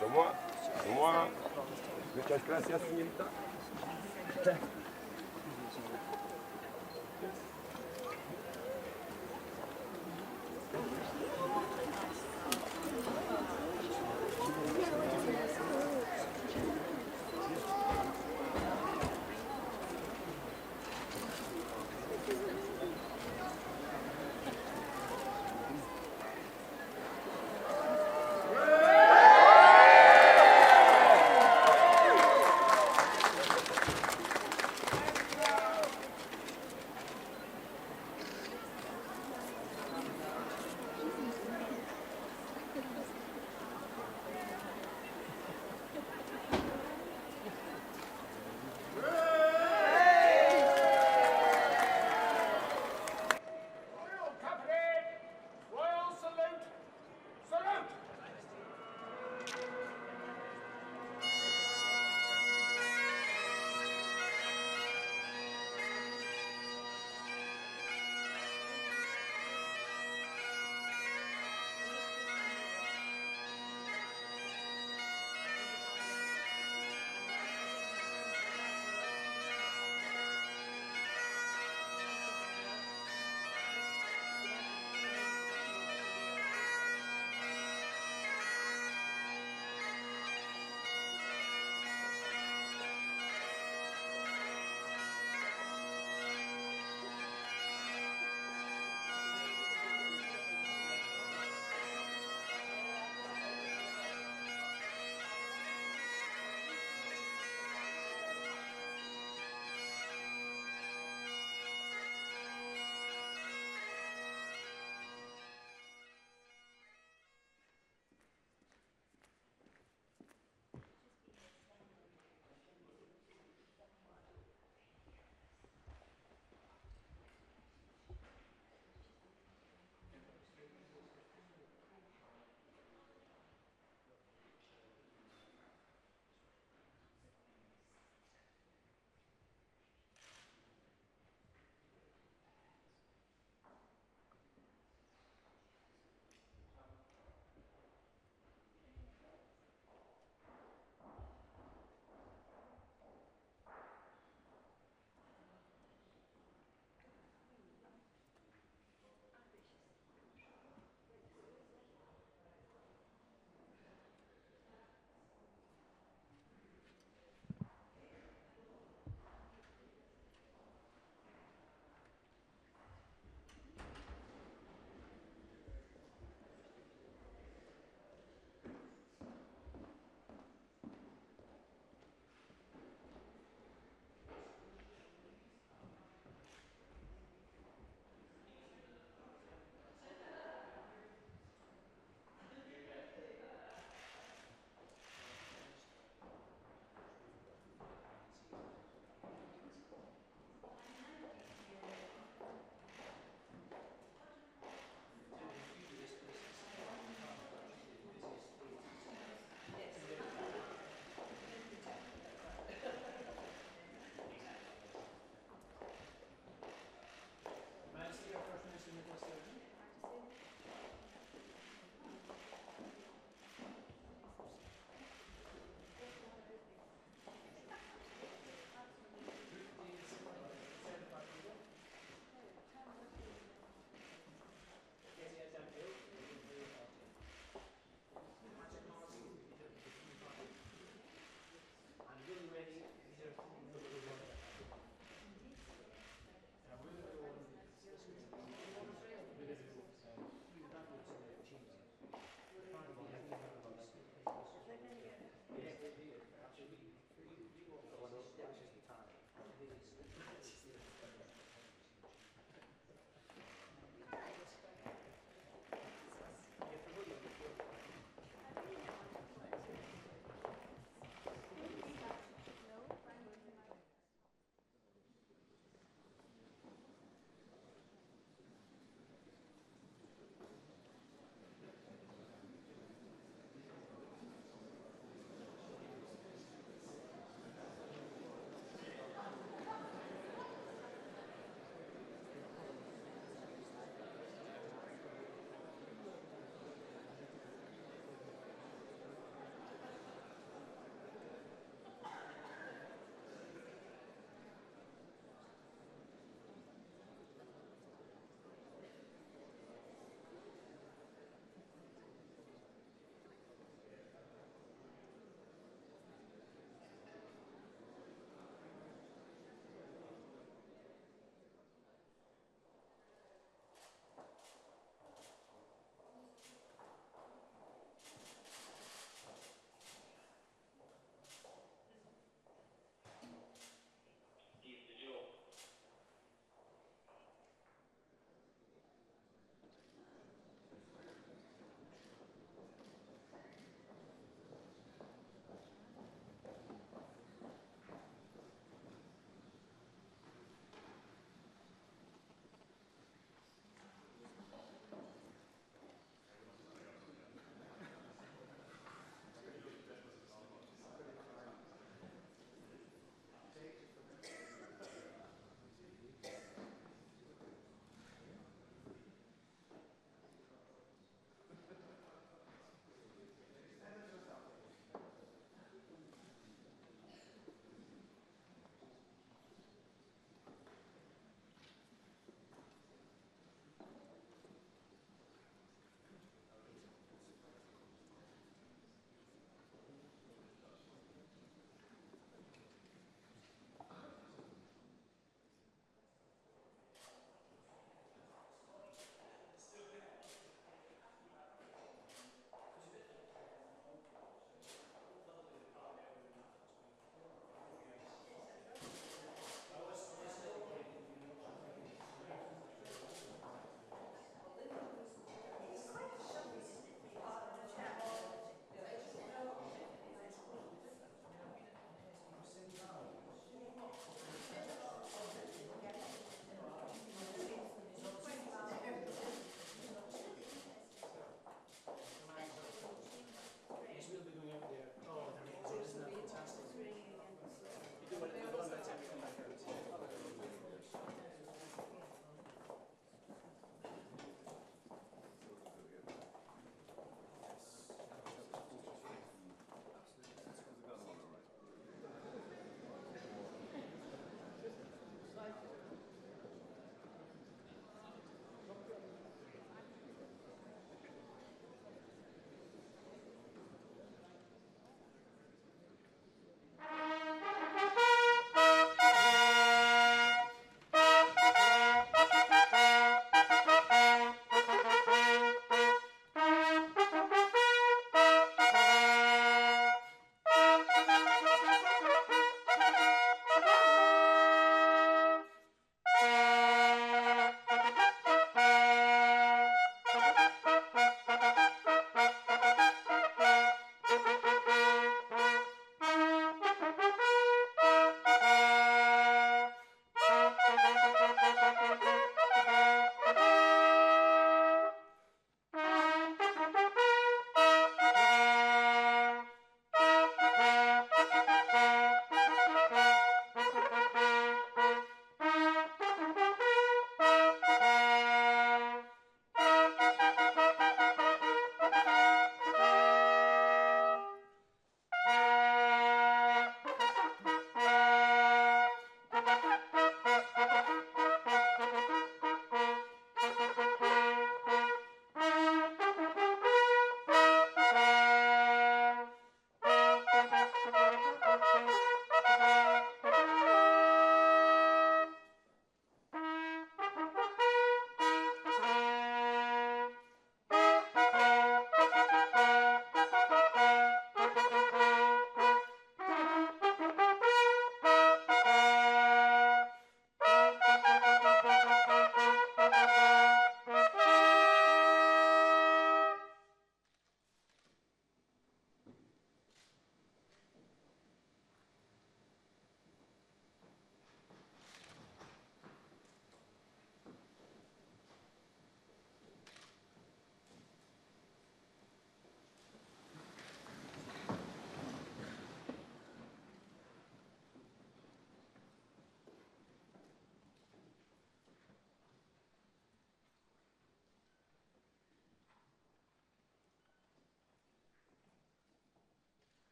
Semua. Muchas gracias, señorita.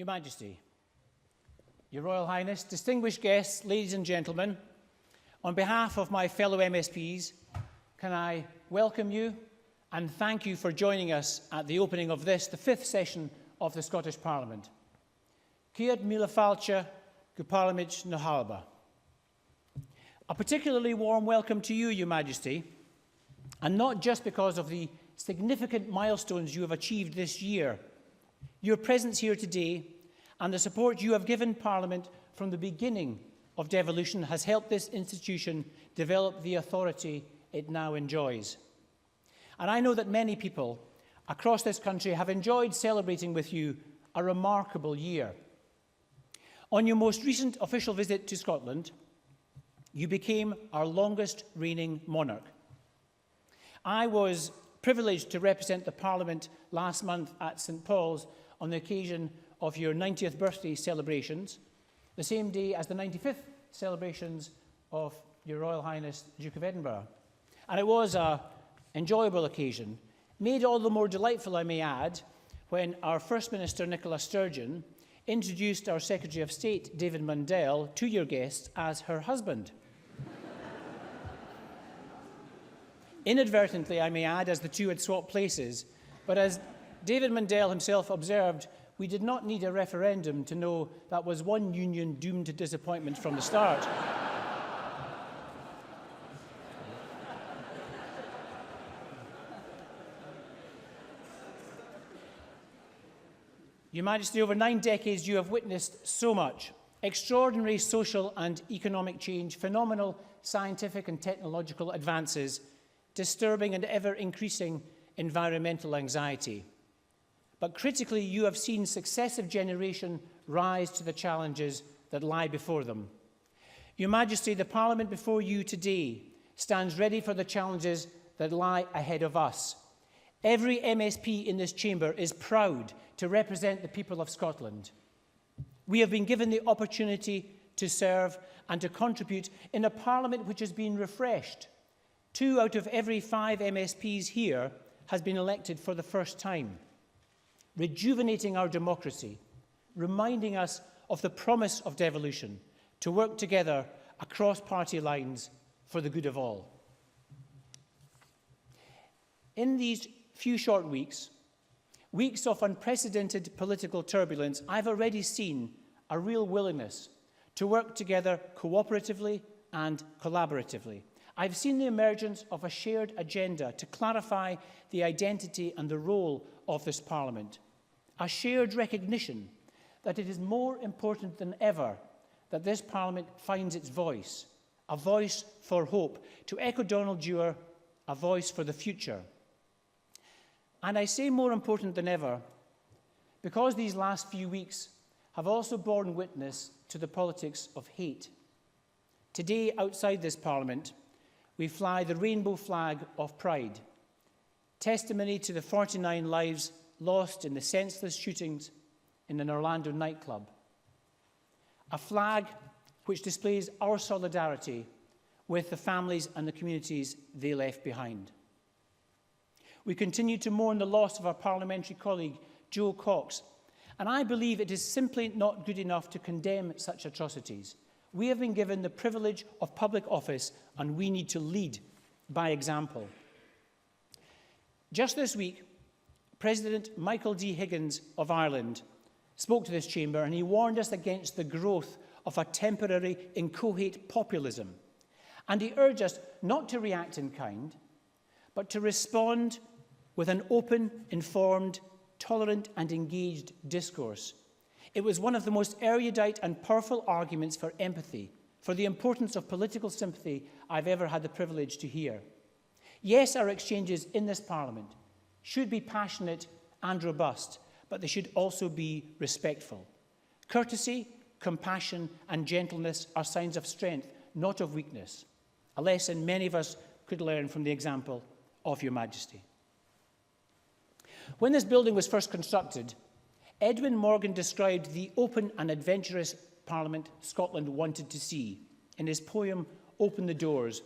Your Majesty, Your Royal Highness, distinguished guests, ladies and gentlemen, on behalf of my fellow MSPs, can I welcome you and thank you for joining us at the opening of this, the 5th session of the Scottish Parliament. Ciad Míle Fáilte go Parliament na Halba. A particularly warm welcome to you, Your Majesty, and not just because of the significant milestones you have achieved this year. Your presence here today and the support you have given Parliament from the beginning of devolution has helped this institution develop the authority it now enjoys. And I know that many people across this country have enjoyed celebrating with you a remarkable year. On your most recent official visit to Scotland, you became our longest reigning monarch. I was privileged to represent the Parliament last month at St Paul's on the occasion of your 90th birthday celebrations, the same day as the 95th celebrations of Your Royal Highness Duke of Edinburgh. And it was an enjoyable occasion, made all the more delightful, I may add, when our First Minister, Nicola Sturgeon, introduced our Secretary of State, David Mundell, to your guests as her husband. Inadvertently, I may add, as the two had swapped places, but as David Mundell himself observed, we did not need a referendum to know that was one union doomed to disappointment from the start. Your Majesty, over 9 decades you have witnessed so much. Extraordinary social and economic change, phenomenal scientific and technological advances, disturbing and ever-increasing environmental anxiety. But critically, you have seen successive generations rise to the challenges that lie before them. Your Majesty, the Parliament before you today stands ready for the challenges that lie ahead of us. Every MSP in this chamber is proud to represent the people of Scotland. We have been given the opportunity to serve and to contribute in a Parliament which has been refreshed. 2 out of every 5 MSPs here has been elected for the first time, rejuvenating our democracy, reminding us of the promise of devolution to work together across party lines for the good of all. In these few short weeks, weeks of unprecedented political turbulence, I've already seen a real willingness to work together cooperatively and collaboratively. I've seen the emergence of a shared agenda to clarify the identity and the role of this Parliament, a shared recognition that it is more important than ever that this Parliament finds its voice, a voice for hope. To echo Donald Dewar, a voice for the future. And I say more important than ever because these last few weeks have also borne witness to the politics of hate. Today, outside this Parliament, we fly the rainbow flag of pride, testimony to the 49 lives lost in the senseless shootings in an Orlando nightclub. A flag which displays our solidarity with the families and the communities they left behind. We continue to mourn the loss of our parliamentary colleague, Joe Cox, and I believe it is simply not good enough to condemn such atrocities. We have been given the privilege of public office, and we need to lead by example. Just this week, President Michael D. Higgins of Ireland spoke to this chamber, and he warned us against the growth of a temporary inchoate populism. And he urged us not to react in kind, but to respond with an open, informed, tolerant and engaged discourse. It was one of the most erudite and powerful arguments for empathy, for the importance of political sympathy I've ever had the privilege to hear. Yes, our exchanges in this Parliament should be passionate and robust, but they should also be respectful. Courtesy, compassion and gentleness are signs of strength, not of weakness, a lesson many of us could learn from the example of Your Majesty. When this building was first constructed, Edwin Morgan described the open and adventurous Parliament Scotland wanted to see in his poem, Open the Doors,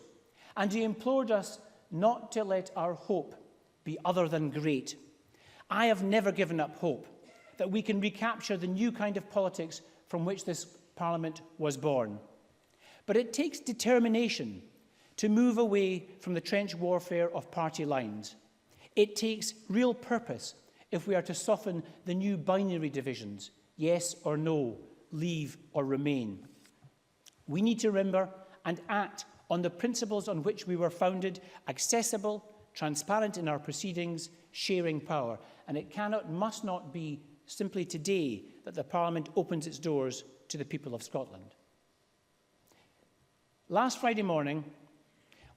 and he implored us not to let our hope be other than great. I have never given up hope, that we can recapture the new kind of politics from which this Parliament was born. But it takes determination to move away from the trench warfare of party lines. It takes real purpose if we are to soften the new binary divisions, yes or no, leave or remain. We need to remember and act on the principles on which we were founded: accessible, transparent in our proceedings, sharing power. And it must not be simply today that the Parliament opens its doors to the people of Scotland. Last Friday morning,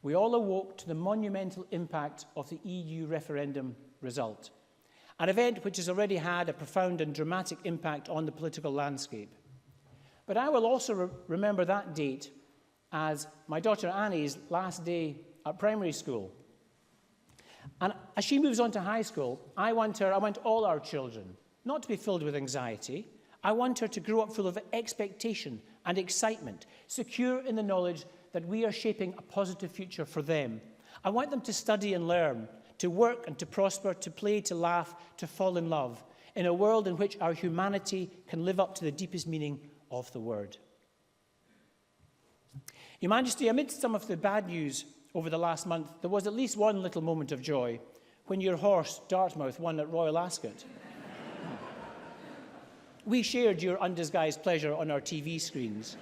we all awoke to the monumental impact of the EU referendum result, an event which has already had a profound and dramatic impact on the political landscape. But I will also remember that date as my daughter Annie's last day at primary school. And as she moves on to high school, I want all our children not to be filled with anxiety. I want her to grow up full of expectation and excitement, secure in the knowledge that we are shaping a positive future for them. I want them to study and learn, to work and to prosper, to play, to laugh, to fall in love, in a world in which our humanity can live up to the deepest meaning of the word. Your Majesty, amidst some of the bad news over the last month, there was at least one little moment of joy when your horse, Dartmouth, won at Royal Ascot. We shared your undisguised pleasure on our TV screens.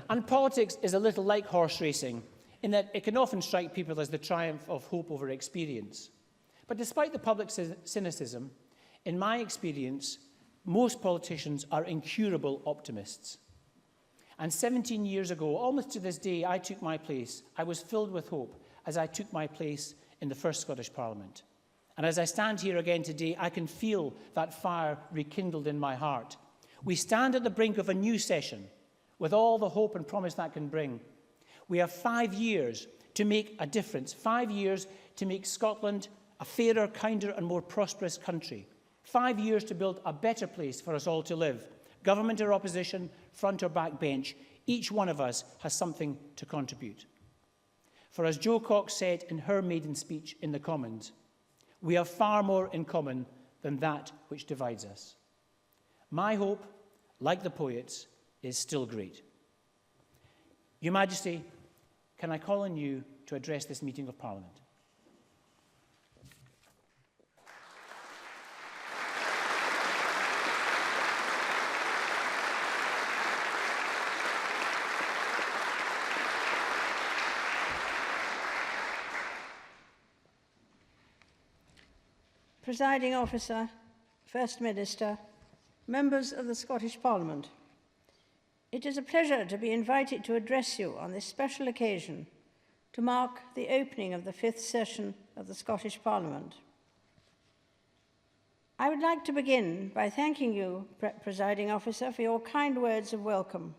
And politics is a little like horse racing, in that it can often strike people as the triumph of hope over experience. But despite the public cynicism, in my experience, most politicians are incurable optimists. And 17 years ago, almost to this day, I took my place. I was filled with hope as I took my place in the first Scottish Parliament. And as I stand here again today, I can feel that fire rekindled in my heart. We stand at the brink of a new session, with all the hope and promise that can bring. We have 5 years to make a difference, 5 years to make Scotland a fairer, kinder and more prosperous country, 5 years to build a better place for us all to live. Government or opposition, front or back bench, each one of us has something to contribute. For as Jo Cox said in her maiden speech in the Commons, we have far more in common than that which divides us. My hope, like the poets, is still great. Your Majesty, can I call on you to address this meeting of Parliament? Presiding Officer, First Minister, members of the Scottish Parliament, it is a pleasure to be invited to address you on this special occasion to mark the opening of the 5th session of the Scottish Parliament. I would like to begin by thanking you, Presiding Officer, for your kind words of welcome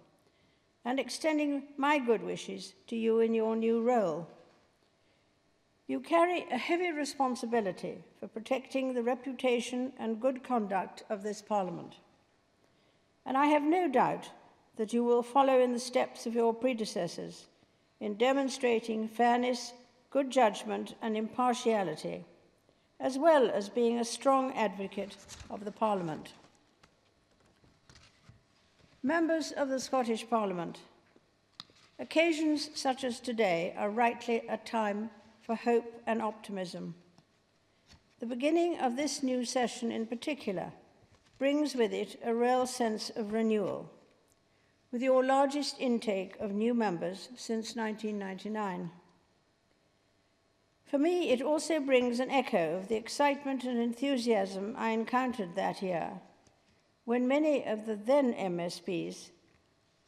and extending my good wishes to you in your new role. You carry a heavy responsibility for protecting the reputation and good conduct of this Parliament, and I have no doubt that you will follow in the steps of your predecessors in demonstrating fairness, good judgment and impartiality, as well as being a strong advocate of the Parliament. Members of the Scottish Parliament, occasions such as today are rightly a time for hope and optimism. The beginning of this new session in particular brings with it a real sense of renewal, with your largest intake of new members since 1999. For me, it also brings an echo of the excitement and enthusiasm I encountered that year, when many of the then MSPs,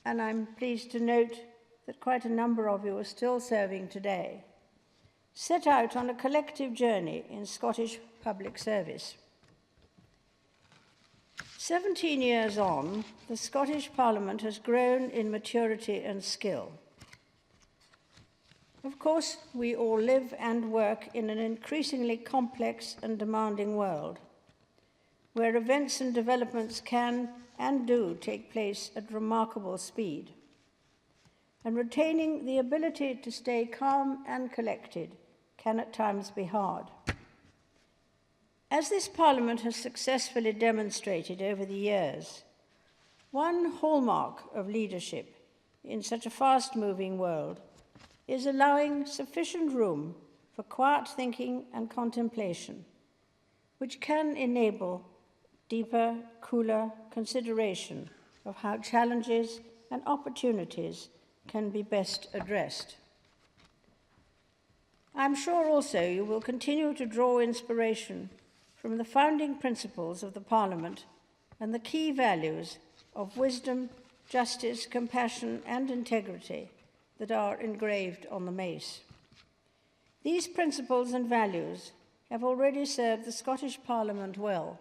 and I'm pleased to note that quite a number of you are still serving today, set out on a collective journey in Scottish public service. 17 years on, the Scottish Parliament has grown in maturity and skill. Of course, we all live and work in an increasingly complex and demanding world, where events and developments can and do take place at remarkable speed. And retaining the ability to stay calm and collected can at times be hard. As this Parliament has successfully demonstrated over the years, one hallmark of leadership in such a fast-moving world is allowing sufficient room for quiet thinking and contemplation, which can enable deeper, cooler consideration of how challenges and opportunities can be best addressed. I'm sure also you will continue to draw inspiration from the founding principles of the Parliament and the key values of wisdom, justice, compassion, and integrity that are engraved on the mace. These principles and values have already served the Scottish Parliament well,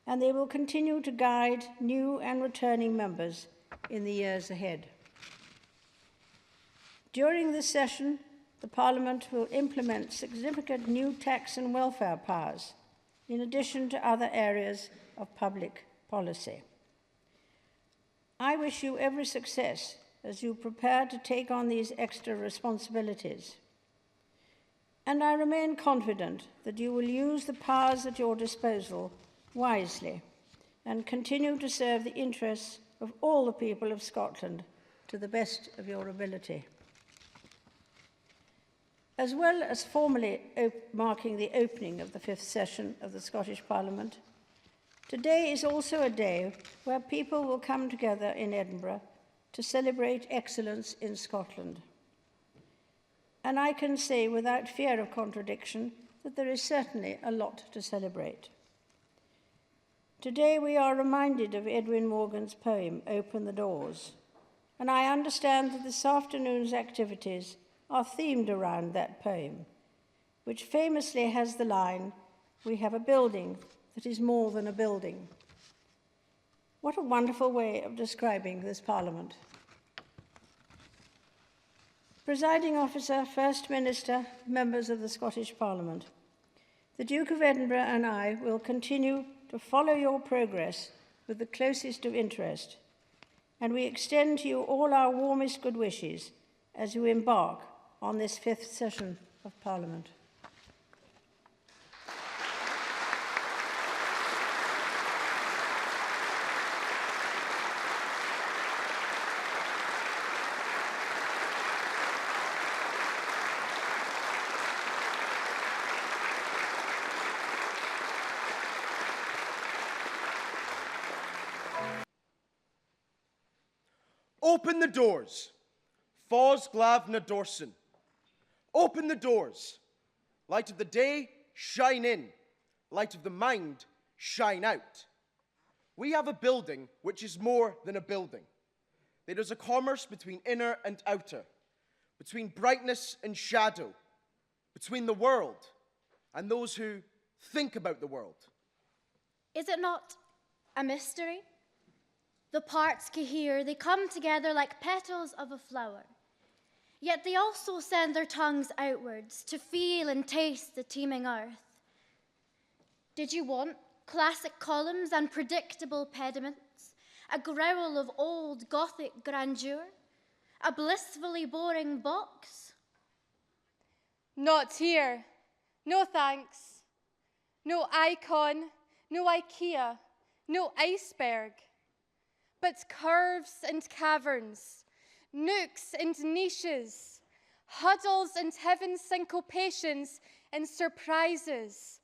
and they will continue to guide new and returning members in the years ahead. During this session, the Parliament will implement significant new tax and welfare powers, in addition to other areas of public policy. I wish you every success as you prepare to take on these extra responsibilities. And I remain confident that you will use the powers at your disposal wisely and continue to serve the interests of all the people of Scotland to the best of your ability. As well as formally marking the opening of the 5th session of the Scottish Parliament, today is also a day where people will come together in Edinburgh to celebrate excellence in Scotland. And I can say without fear of contradiction that there is certainly a lot to celebrate. Today we are reminded of Edwin Morgan's poem, Open the Doors, and I understand that this afternoon's activities are themed around that poem, which famously has the line, "We have a building that is more than a building." What a wonderful way of describing this Parliament. Presiding Officer, First Minister, members of the Scottish Parliament, the Duke of Edinburgh and I will continue to follow your progress with the closest of interest, and we extend to you all our warmest good wishes as you embark on this 5th session of Parliament. Open the doors. Fos glav na dorsen. Open the doors. Light of the day, shine in. Light of the mind, shine out. We have a building which is more than a building. There is a commerce between inner and outer, between brightness and shadow, between the world and those who think about the world. Is it not a mystery? The parts cohere, they come together like petals of a flower. Yet they also send their tongues outwards to feel and taste the teeming earth. Did you want classic columns and predictable pediments, a growl of old Gothic grandeur, a blissfully boring box? Not here. No thanks. No icon, no IKEA, no iceberg. But curves and caverns, nooks and niches, huddles and heaven's syncopations and surprises.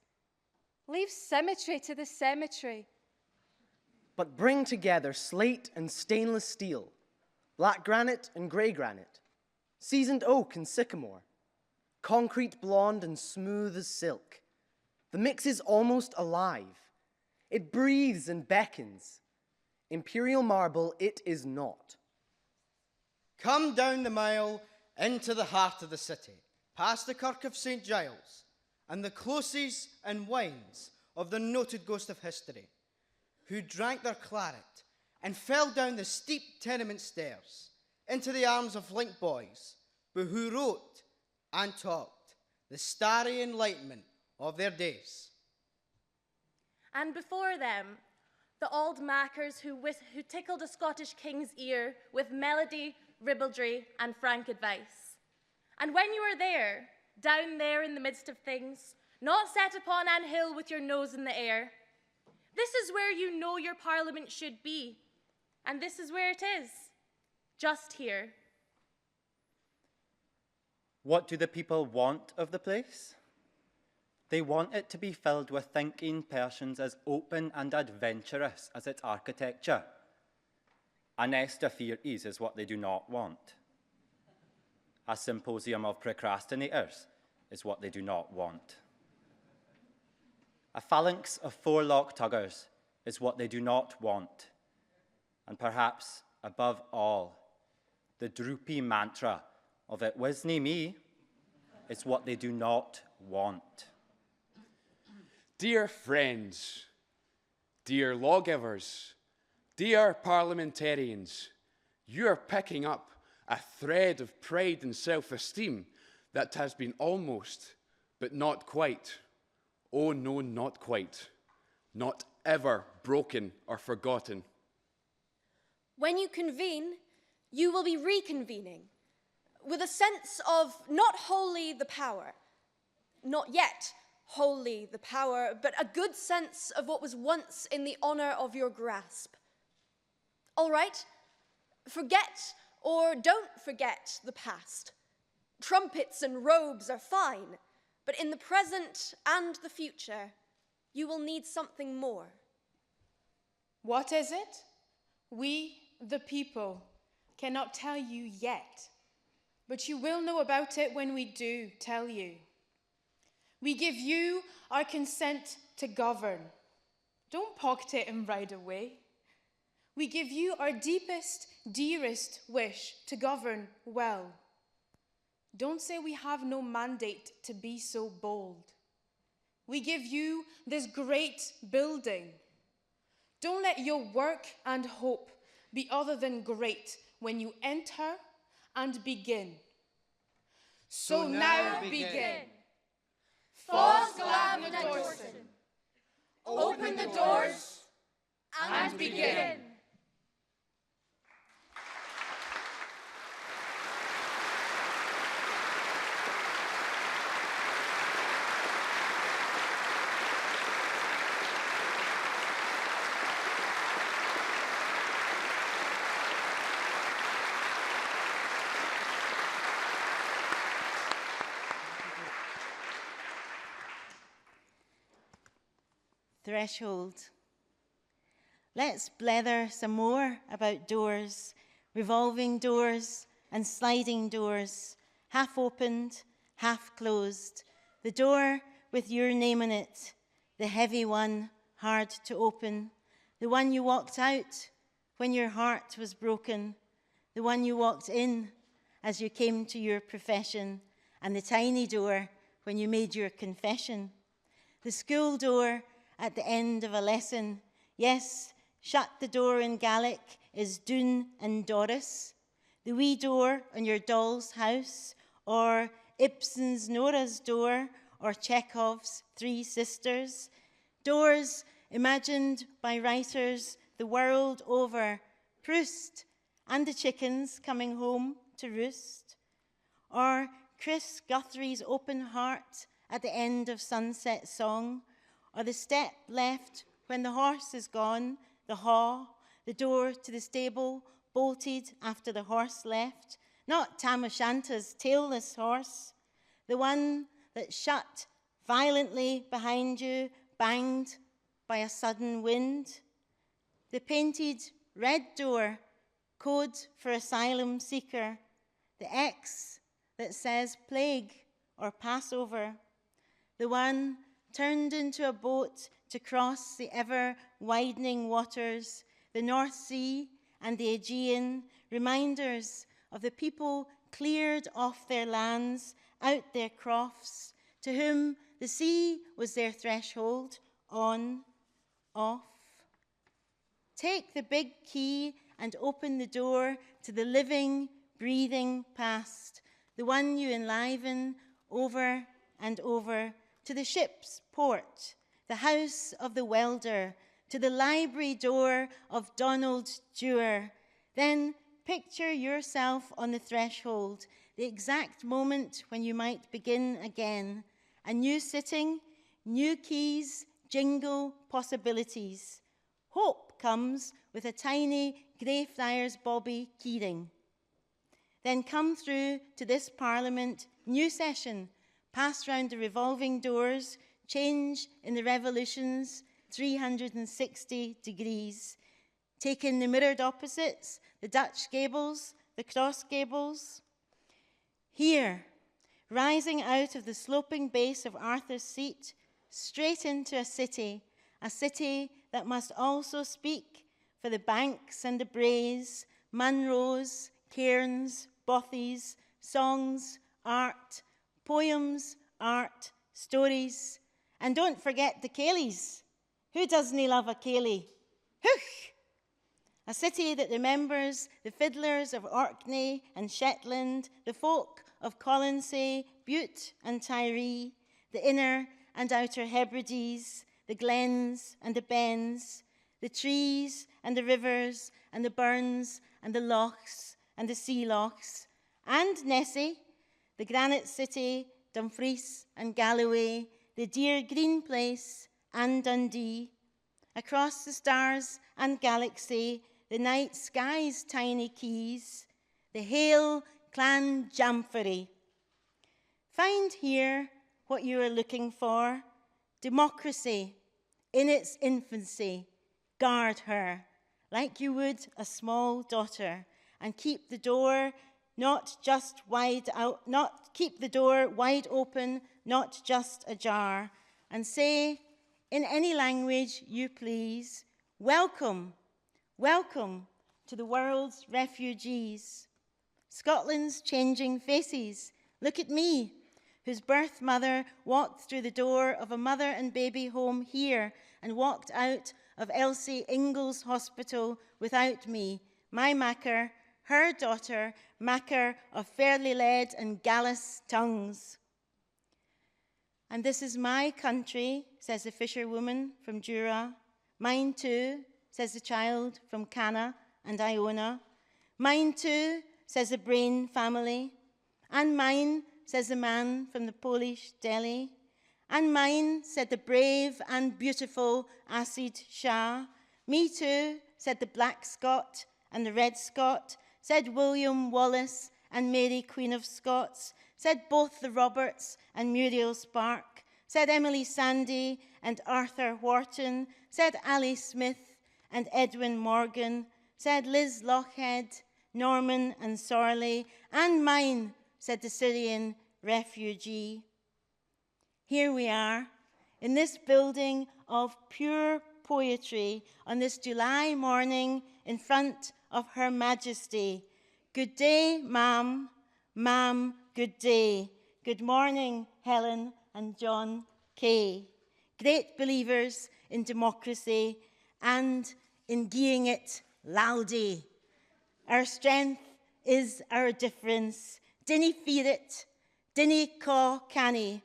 Leave symmetry to the cemetery. But bring together slate and stainless steel, black granite and grey granite, seasoned oak and sycamore, concrete blonde and smooth as silk. The mix is almost alive. It breathes and beckons. Imperial marble it is not. Come down the mile into the heart of the city, past the Kirk of St. Giles and the closes and wines of the noted ghost of history, who drank their claret and fell down the steep tenement stairs into the arms of link boys, but who wrote and talked the starry enlightenment of their days. And before them, the old makers who tickled a Scottish king's ear with melody, ribaldry, and frank advice. And when you are there, down there in the midst of things, not set upon an hill with your nose in the air. This is where you know your parliament should be, and this is where it is, just here. What do the people want of the place? They want it to be filled with thinking persons as open and adventurous as its architecture. A nest of theories is what they do not want. A symposium of procrastinators is what they do not want. A phalanx of forelock tuggers is what they do not want. And perhaps, above all, the droopy mantra of "it wasn't me" is what they do not want. Dear friends, dear lawgivers, dear parliamentarians, you are picking up a thread of pride and self-esteem that has been almost, but not quite, oh no, not quite, not ever broken or forgotten. When you convene, you will be reconvening, with a sense of not wholly the power, not yet wholly the power, but a good sense of what was once in the honor of your grasp. All right, forget or don't forget the past. Trumpets and robes are fine, but in the present and the future, you will need something more. What is it? We, the people, cannot tell you yet, but you will know about it when we do tell you. We give you our consent to govern. Don't pocket it and ride away. We give you our deepest, dearest wish to govern well. Don't say we have no mandate to be so bold. We give you this great building. Don't let your work and hope be other than great when you enter and begin. So now begin. Fos glavna dorsen. Open the doors and begin. Threshold. Let's blether some more about doors, revolving doors and sliding doors, half opened, half closed. The door with your name on it, the heavy one, hard to open. The one you walked out when your heart was broken. The one you walked in as you came to your profession. And the tiny door when you made your confession. The school door at the end of a lesson. Yes, shut the door in Gaelic is Dún and Doris. The wee door on your doll's house, or Ibsen's Nora's door, or Chekhov's Three Sisters. Doors imagined by writers the world over. Proust and the chickens coming home to roost. Or Chris Guthrie's open heart at the end of Sunset Song. Or the step left when the horse is gone, the haw, the door to the stable bolted after the horse left. Not Tam O'Shanter's tailless horse, the one that shut violently behind you, banged by a sudden wind. The painted red door, code for asylum seeker. The X that says plague or Passover. The one turned into a boat to cross the ever-widening waters, the North Sea and the Aegean, reminders of the people cleared off their lands, out their crofts, to whom the sea was their threshold, on, off. Take the big key and open the door to the living, breathing past, the one you enliven over and over, to the ship's port, the house of the welder, to the library door of Donald Dewar. Then picture yourself on the threshold, the exact moment when you might begin again, and you sitting New keys, jingle, possibilities. Hope comes with a tiny Greyfriars Bobby keyring. Then come through to this Parliament, new session, pass round the revolving doors, change in the revolutions, 360 degrees. Take in the mirrored opposites, the Dutch gables, the cross gables. Here, rising out of the sloping base of Arthur's Seat, straight into a city that must also speak for the banks and the braes, Munros, cairns, bothies, songs, art, poems, art, stories. And don't forget the ceilidhs. Who doesn't love a ceilidh? Hooch! A city that remembers the fiddlers of Orkney and Shetland, the folk of Colonsay, Bute and Tiree, the inner and outer Hebrides, the glens and the bens, the trees and the rivers and the burns and the lochs and the sea lochs, and Nessie, the granite city, Dumfries and Galloway, the dear green place and Dundee. Across the stars and galaxy, the night sky's tiny keys, the hail clan Jamfery. Find here what you are looking for. Democracy in its infancy. Guard her like you would a small daughter, and keep the door wide open, not just ajar, and say in any language you please, welcome, welcome to the world's refugees. Scotland's changing faces. Look at me, whose birth mother walked through the door of a mother and baby home here and walked out of Elsie Ingalls Hospital without me, my macker, her daughter, macker of fairly led and gallus tongues. And this is my country, says the fisherwoman from Jura. Mine too, says the child from Cana and Iona. Mine too, says the Brain family. And mine, says the man from the Polish Delhi. And mine, said the brave and beautiful Acid Shah. Me too, said the Black Scot and the Red Scot, said William Wallace and Mary Queen of Scots, said both the Roberts and Muriel Spark, said Emily Sandé and Arthur Wharton, said Ali Smith and Edwin Morgan, said Liz Lochhead, Norman and Sorley, and mine, said the Syrian refugee. Here we are, in this building of pure poetry, on this July morning in front of Her Majesty. Good day, ma'am, ma'am, good day. Good morning, Helen and John Kay. Great believers in democracy and in geeing it loudly. Our strength is our difference. Dinny fear it, dinny caw canny.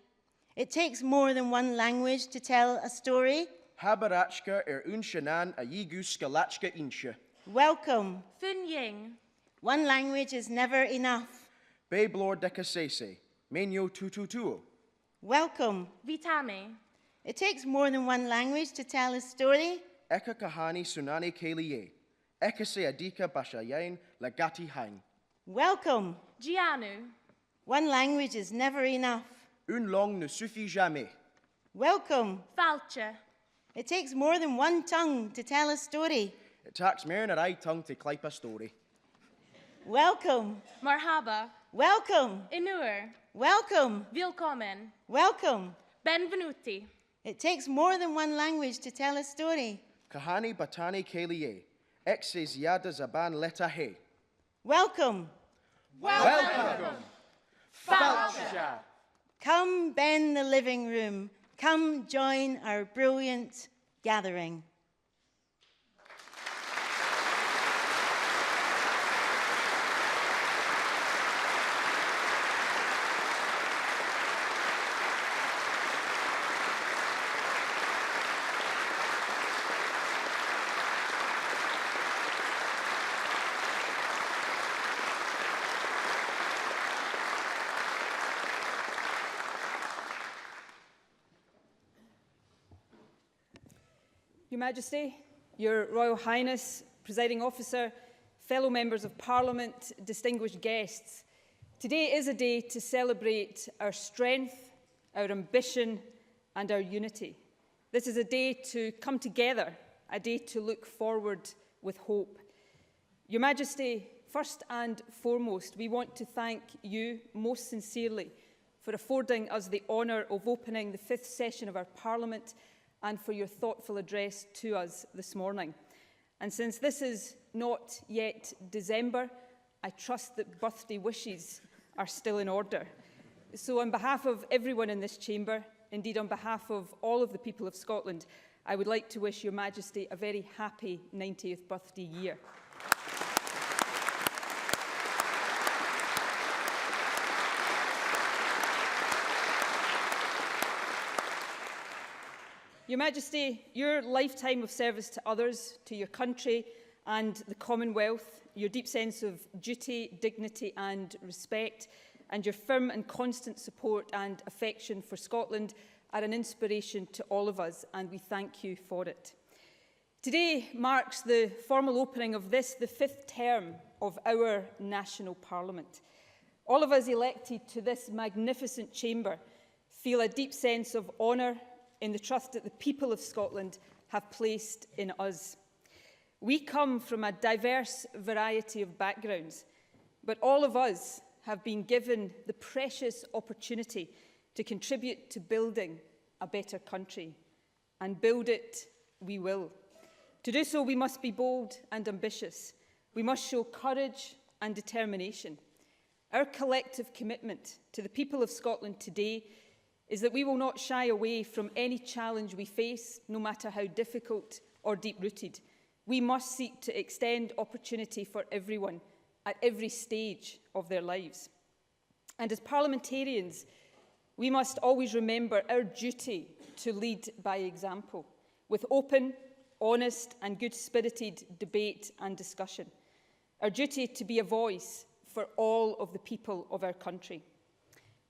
It takes more than one language to tell a story. Habarachka unshanan a yigu skalachka insha. Welcome. Fun Ying. One language is never enough. Bayblor dekasese, menyo tututuo. Welcome. Vitame. It takes more than one language to tell a story. Eka kahani sunani keliye. Ekase adika bashayain lagati hain. Welcome. Gianu. One language is never enough. Une langue ne suffit jamais. Welcome. Falcha. It takes more than one tongue to tell a story. It takes more than a tongue to clip a story. Welcome. Marhaba. Welcome. Inur. Welcome. Willkommen. Welcome. Benvenuti. It takes more than one language to tell a story. Kahani batani keliye. Exe ziada zaban leta he. Welcome. Welcome. Falcha. Come bend the living room. Come join our brilliant gathering. Your Majesty, Your Royal Highness, Presiding Officer, fellow members of Parliament, distinguished guests, today is a day to celebrate our strength, our ambition and our unity. This is a day to come together, a day to look forward with hope. Your Majesty, first and foremost, we want to thank you most sincerely for affording us the honour of opening the 5th session of our Parliament and for your thoughtful address to us this morning. And since this is not yet December, I trust that birthday wishes are still in order. So on behalf of everyone in this chamber, indeed on behalf of all of the people of Scotland, I would like to wish Your Majesty a very happy 90th birthday year. Your Majesty, your lifetime of service to others, to your country and the Commonwealth, your deep sense of duty, dignity and respect, and your firm and constant support and affection for Scotland are an inspiration to all of us, and we thank you for it. Today marks the formal opening of this, the 5th term of our national Parliament. All of us elected to this magnificent chamber feel a deep sense of honour in the trust that the people of Scotland have placed in us. We come from a diverse variety of backgrounds, but all of us have been given the precious opportunity to contribute to building a better country, and build it we will. To do so, we must be bold and ambitious. We must show courage and determination. Our collective commitment to the people of Scotland today is that we will not shy away from any challenge we face, no matter how difficult or deep-rooted. We must seek to extend opportunity for everyone at every stage of their lives. And as parliamentarians, we must always remember our duty to lead by example, with open, honest and good-spirited debate and discussion. Our duty to be a voice for all of the people of our country.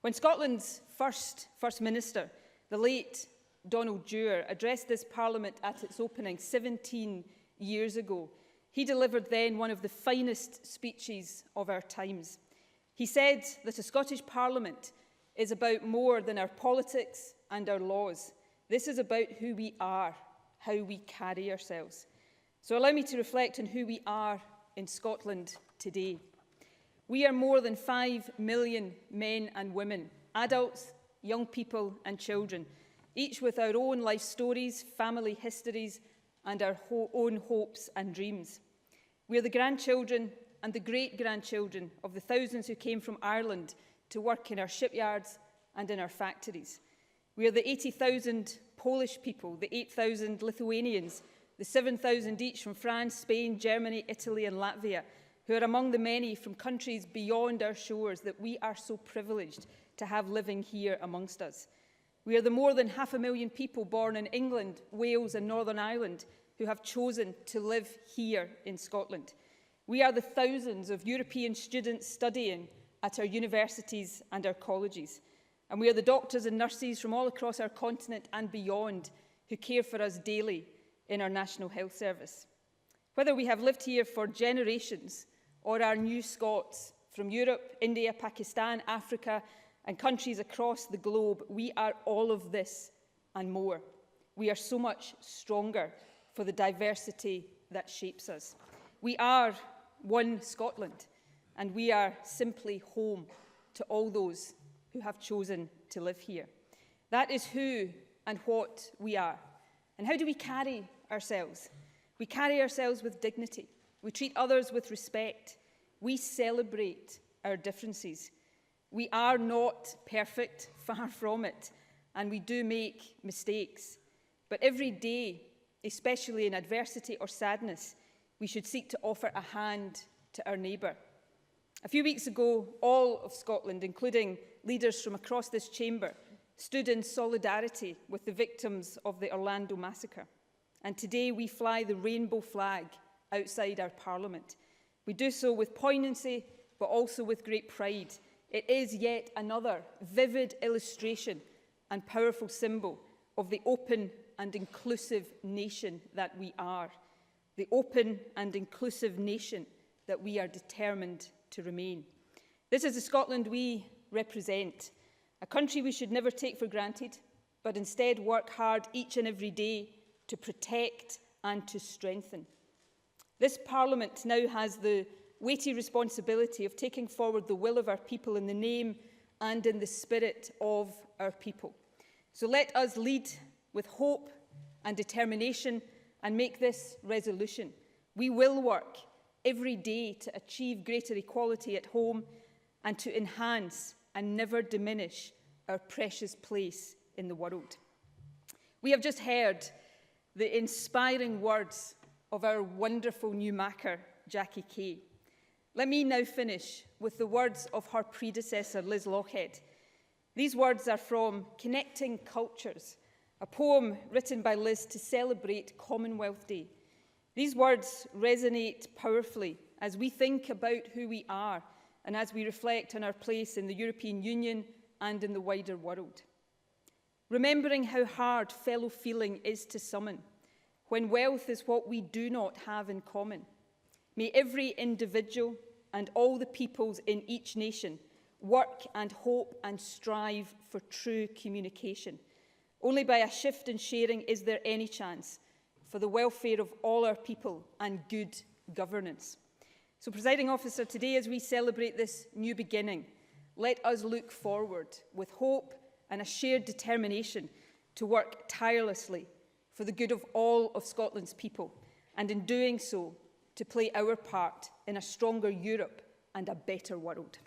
When Scotland's First Minister, the late Donald Dewar, addressed this Parliament at its opening 17 years ago, he delivered then one of the finest speeches of our times. He said that a Scottish Parliament is about more than our politics and our laws. This is about who we are, how we carry ourselves. So allow me to reflect on who we are in Scotland today. We are more than 5 million men and women, adults, young people and children, each with our own life stories, family histories and our own hopes and dreams. We are the grandchildren and the great-grandchildren of the thousands who came from Ireland to work in our shipyards and in our factories. We are the 80,000 Polish people, the 8,000 Lithuanians, the 7,000 each from France, Spain, Germany, Italy and Latvia, who are among the many from countries beyond our shores that we are so privileged to have living here amongst us. We are the more than 500,000 people born in England, Wales and Northern Ireland who have chosen to live here in Scotland. We are the thousands of European students studying at our universities and our colleges. And we are the doctors and nurses from all across our continent and beyond who care for us daily in our National Health Service. Whether we have lived here for generations or are new Scots from Europe, India, Pakistan, Africa and countries across the globe, we are all of this and more. We are so much stronger for the diversity that shapes us. We are one Scotland, and we are simply home to all those who have chosen to live here. That is who and what we are. And how do we carry ourselves? We carry ourselves with dignity. We treat others with respect. We celebrate our differences. We are not perfect, far from it, and we do make mistakes. But every day, especially in adversity or sadness, we should seek to offer a hand to our neighbour. A few weeks ago, all of Scotland, including leaders from across this chamber, stood in solidarity with the victims of the Orlando massacre. And today we fly the rainbow flag outside our Parliament. We do so with poignancy, but also with great pride. It is yet another vivid illustration and powerful symbol of the open, and inclusive nation that we are, the open and inclusive nation that we are determined to remain. This is the Scotland we represent, a country we should never take for granted, but instead work hard each and every day to protect and to strengthen. This Parliament now has the weighty responsibility of taking forward the will of our people in the name and in the spirit of our people. So let us lead with hope and determination and make this resolution. We will work every day to achieve greater equality at home and to enhance and never diminish our precious place in the world. We have just heard the inspiring words of our wonderful new Macker, Jackie Kay. Let me now finish with the words of her predecessor, Liz Lochhead. These words are from Connecting Cultures, a poem written by Liz to celebrate Commonwealth Day. These words resonate powerfully as we think about who we are and as we reflect on our place in the European Union and in the wider world. Remembering how hard fellow feeling is to summon, when wealth is what we do not have in common. May every individual and all the peoples in each nation work and hope and strive for true communication. Only by a shift in sharing is there any chance for the welfare of all our people and good governance. So, Presiding Officer, today as we celebrate this new beginning, let us look forward with hope and a shared determination to work tirelessly for the good of all of Scotland's people, and in doing so, to play our part in a stronger Europe and a better world.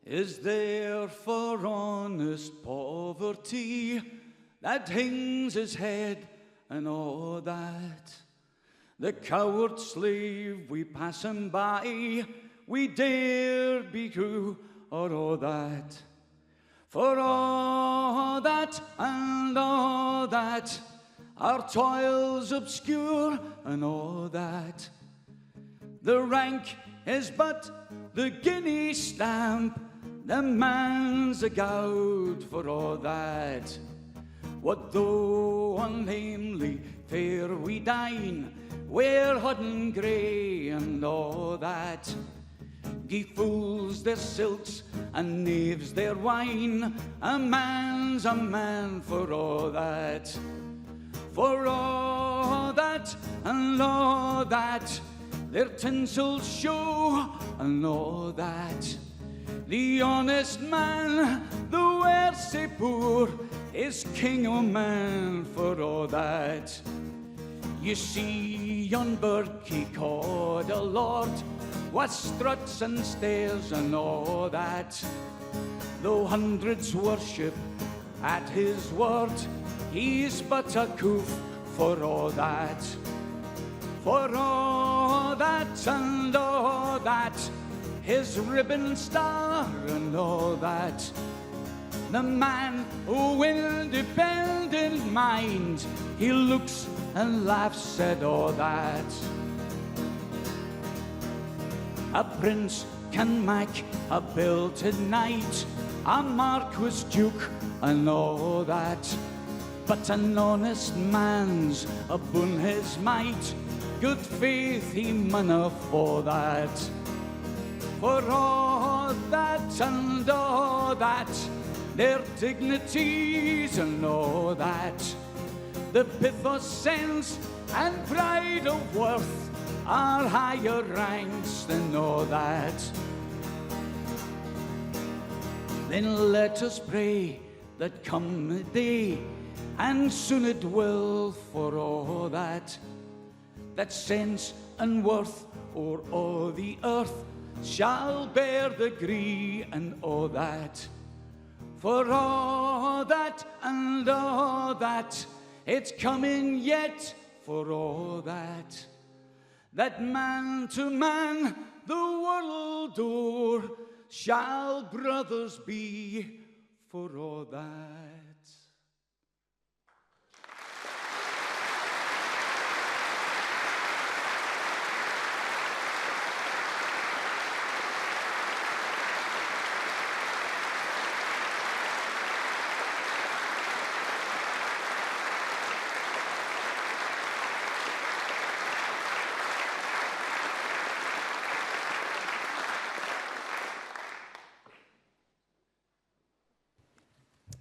Is there for honest poverty that hangs his head and all that? The coward slave we pass him by, we dare be true or all that. For all that and all that, our toils obscure and all that. The rank is but the guinea stamp, the man's a gowd for all that. What though unhamely fair we dine, wear hodden grey and all that. Gie fools their silks and knaves their wine, a man's a man for all that. For all that and all that, their tinsel show and all that. The honest man, though e'er sae poor, is king o' man for all that. You see yon Birkie called a lord, what struts and stares and all that. Though hundreds worship at his word, he's but a coof for all that. For all that and all that, his ribbon star and all that. The man who independent mind, he looks and laughs at all that. A prince can make a belted knight, a marquis duke and all that. But an honest man's abune his might, good faith he mauna for that. For all that and all that, their dignities and all that, the pith of sense and pride of worth are higher ranks than all that. Then let us pray that come the day, and soon it will for all that, that sense and worth o'er all the earth shall bear the gree and all that. For all that and all that, it's coming yet for all that. That man to man the world o'er shall brothers be for all that.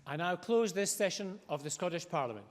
I now close this session of the Scottish Parliament.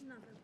Yeah.